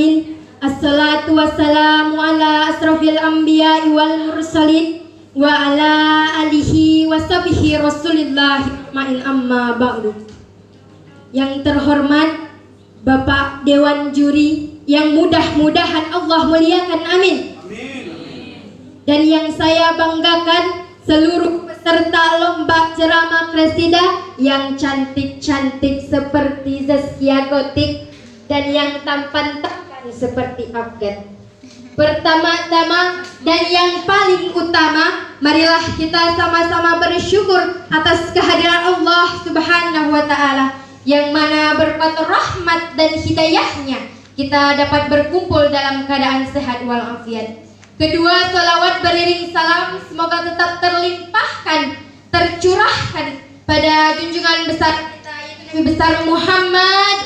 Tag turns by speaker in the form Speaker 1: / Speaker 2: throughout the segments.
Speaker 1: alamin. Assalatu wassalamu ala asrafil anbiya'i wal mursalin wa ala alihi wa sahbihi rasulillah ma'in amma ba'du. Yang terhormat Bapak Dewan Juri yang mudah-mudahan Allah muliakan, amin. Dan yang saya banggakan seluruh peserta lomba ceramah Kresida yang cantik-cantik seperti Zaskia Gotik dan yang tampan-tampan seperti Abget. Pertama-tama dan yang paling utama, marilah kita sama-sama bersyukur atas kehadiran Allah Subhanahu wa Ta'ala, yang mana berkat rahmat dan hidayahnya kita dapat berkumpul dalam keadaan sehat walafiat. Kedua, salawat beriring salam semoga tetap terlimpahkan, tercurahkan pada junjungan besar kita, yaitu Nabi besar Muhammad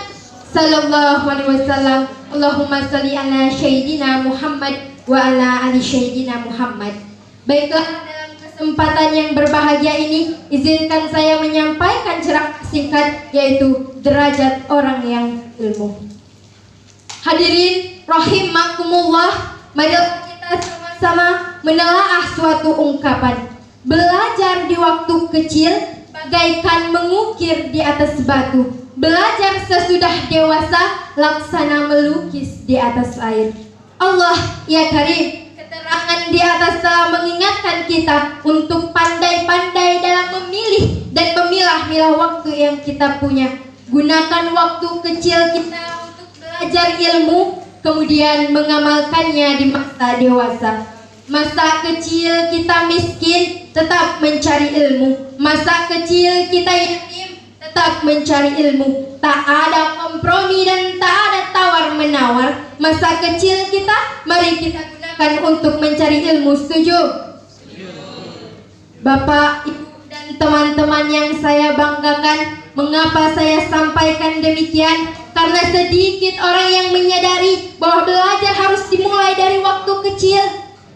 Speaker 1: sallallahu alaihi wasallam. Allahumma shalli ala sayyidina Muhammad wa ala ali sayyidina Muhammad. Baiklah, dalam kesempatan yang berbahagia ini, izinkan saya menyampaikan ceramah singkat, yaitu derajat orang yang ilmu. Hadirin rahimakumullah, marilah kita sama-sama menelaah suatu ungkapan. Belajar di waktu kecil bagaikan mengukir di atas batu. Belajar sesudah dewasa laksana melukis di atas air. Allah ya Karim, keterangan di atas telah mengingatkan kita untuk pandai-pandai dalam memilih dan memilah-milah waktu yang kita punya. Gunakan waktu kecil kita untuk belajar ilmu, kemudian mengamalkannya di masa dewasa. Masa kecil kita miskin, tetap mencari ilmu. Masa kecil kita yatim, tetap mencari ilmu. Tak ada kompromi dan tak ada tawar-menawar. Masa kecil kita, mari kita gunakan untuk mencari ilmu. Setuju? Bapak, Ibu, dan teman-teman yang saya banggakan, mengapa saya sampaikan demikian? Karena sedikit orang yang menyadari bahwa belajar harus dimulai dari waktu kecil.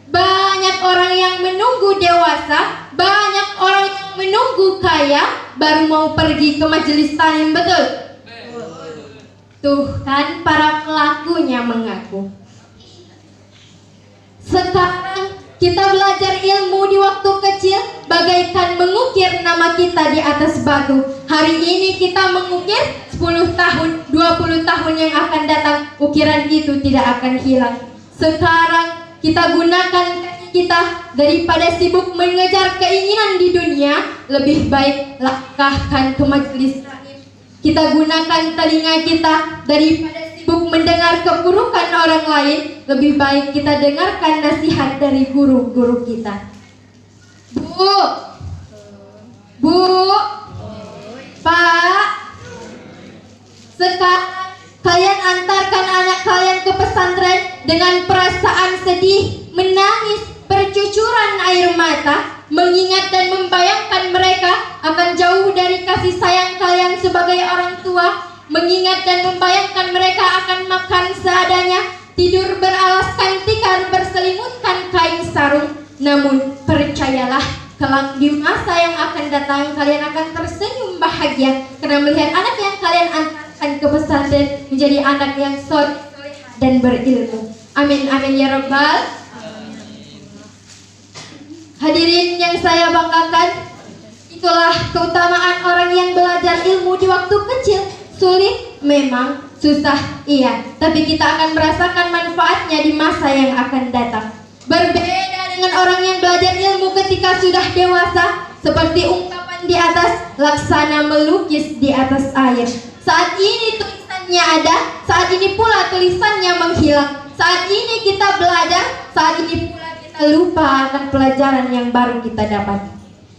Speaker 1: Banyak orang yang menunggu dewasa, banyak orang yang menunggu kaya baru mau pergi ke majelis talim, betul? Tuh kan para pelakunya mengaku. Sekarang kita belajar ilmu di waktu kecil bagaikan mengukir nama kita di atas batu. Hari ini kita mengukir 10 tahun, 20 tahun yang akan datang, ukiran itu tidak akan hilang. Sekarang kita gunakan kaki kita, daripada sibuk mengejar keinginan di dunia, lebih baik langkahkan ke majelis talim. Kita gunakan telinga kita, daripada sibuk mendengar keburukan orang lain, lebih baik kita dengarkan nasihat dari guru-guru kita. Bu, Pak, sekarang kalian antarkan anak kalian ke pesantren dengan perasaan sedih, menangis, bercucuran air mata, mengingat dan membayangkan mereka akan jauh dari kasih sayang kalian sebagai orang tua, mengingat dan membayangkan mereka akan makan seadanya, tidur beralaskan tikar, berselimutkan kain sarung. Namun percayalah, kelak di masa yang akan datang kalian akan tersenyum bahagia karena melihat anak yang kalian antarkan ke pesantren menjadi anak yang soleh dan berilmu. Amin amin ya rabbal. Hadirin yang saya banggakan, itulah keutamaan orang yang belajar ilmu di waktu kecil. Sulit memang, susah iya, tapi kita akan merasakan manfaatnya di masa yang akan datang. Berbeda dengan orang yang belajar ilmu ketika sudah dewasa, seperti ungkapan di atas, laksana melukis di atas air. Saat ini tulisannya ada, saat ini pula tulisannya menghilang. Saat ini kita belajar, saat ini pula kita lupa akan pelajaran yang baru kita dapat.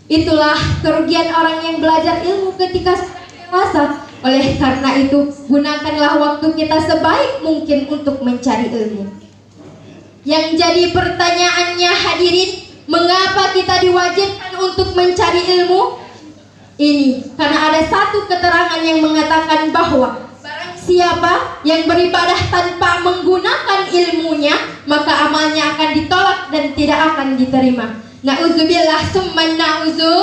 Speaker 1: Itulah kerugian orang yang belajar ilmu ketika sudah dewasa. Oleh karena itu, gunakanlah waktu kita sebaik mungkin untuk mencari ilmu. Yang jadi pertanyaannya hadirin, mengapa kita diwajibkan untuk mencari ilmu? Ini karena ada satu keterangan yang mengatakan bahwa barang siapa yang beribadah tanpa menggunakan ilmunya, maka amalnya akan ditolak dan tidak akan diterima. Na'udzubillah summa na'udzu.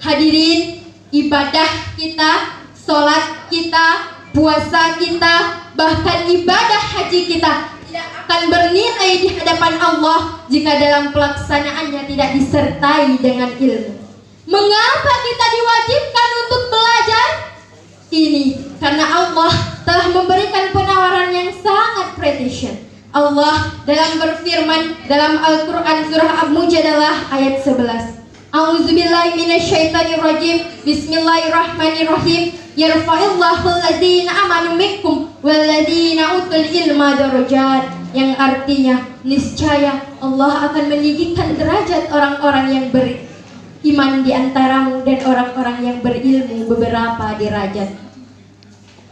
Speaker 1: Hadirin, ibadah kita, sholat kita, puasa kita, bahkan ibadah haji kita tidak akan bernilai di hadapan Allah jika dalam pelaksanaannya tidak disertai dengan ilmu. Mengapa kita diwajibkan untuk belajar? Ini karena Allah telah memberikan penawaran yang sangat precious. Allah dalam berfirman dalam Al-Quran surah Al-Mujadalah ayat 11. A'udzubillahi minasyaitonirrajim. Bismillahirrahmanirrahim. Yarfa'illahu alladzina amanu minkum walladzina utul ilma darajat. Yang artinya niscaya Allah akan meninggikan derajat orang-orang yang beriman di antaramu dan orang-orang yang berilmu beberapa derajat.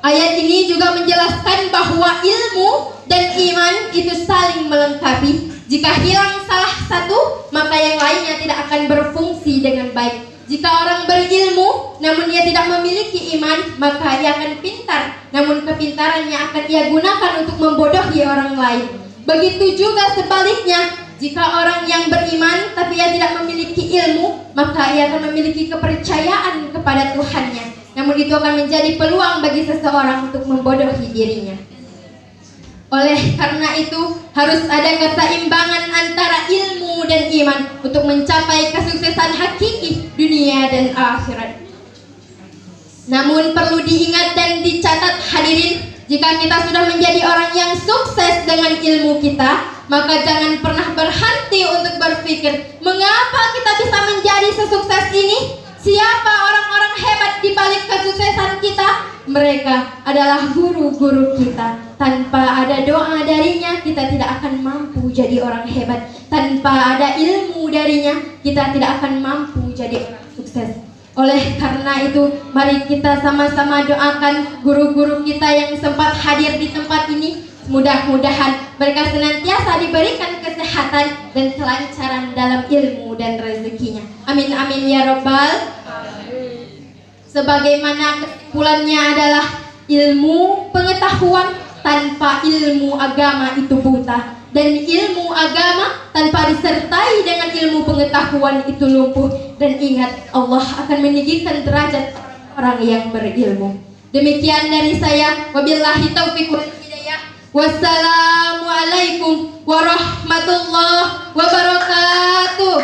Speaker 1: Ayat ini juga menjelaskan bahwa ilmu dan iman itu saling melengkapi. Jika hilang salah satu, maka yang lainnya tidak akan berfungsi dengan baik. Jika orang berilmu namun ia tidak memiliki iman, maka ia akan pintar, namun kepintarannya akan ia gunakan untuk membodohi orang lain. Begitu juga sebaliknya, jika orang yang beriman tapi ia tidak memiliki ilmu, maka ia akan memiliki kepercayaan kepada Tuhannya, namun itu akan menjadi peluang bagi seseorang untuk membodohi dirinya. Oleh karena itu harus ada keseimbangan antara ilmu dan iman untuk mencapai kesuksesan hakiki dunia dan akhirat. Namun perlu diingat dan dicatat hadirin, jika kita sudah menjadi orang yang sukses dengan ilmu kita, maka jangan pernah berhenti untuk berpikir, mengapa kita bisa menjadi sesukses ini? Siapa orang-orang hebat di balik kesuksesan kita? Mereka adalah guru-guru kita. Tanpa ada doa darinya, kita tidak akan mampu jadi orang hebat. Tanpa ada ilmu darinya, kita tidak akan mampu jadi orang sukses. Oleh karena itu, mari kita sama-sama doakan guru-guru kita yang sempat hadir di tempat ini. Mudah-mudahan mereka senantiasa diberikan kesehatan dan kelancaran dalam ilmu dan rezekinya. Amin amin ya robbal. Sebagaimana kesimpulannya adalah ilmu pengetahuan tanpa ilmu agama itu buta, dan ilmu agama tanpa disertai dengan ilmu pengetahuan itu lumpuh. Dan ingat, Allah akan meninggikan derajat orang yang berilmu. Demikian dari saya, wabillahi taufiq wal hidayah. Wassalamualaikum warahmatullahi wabarakatuh.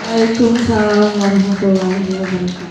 Speaker 2: Waalaikumsalam warahmatullahi wabarakatuh.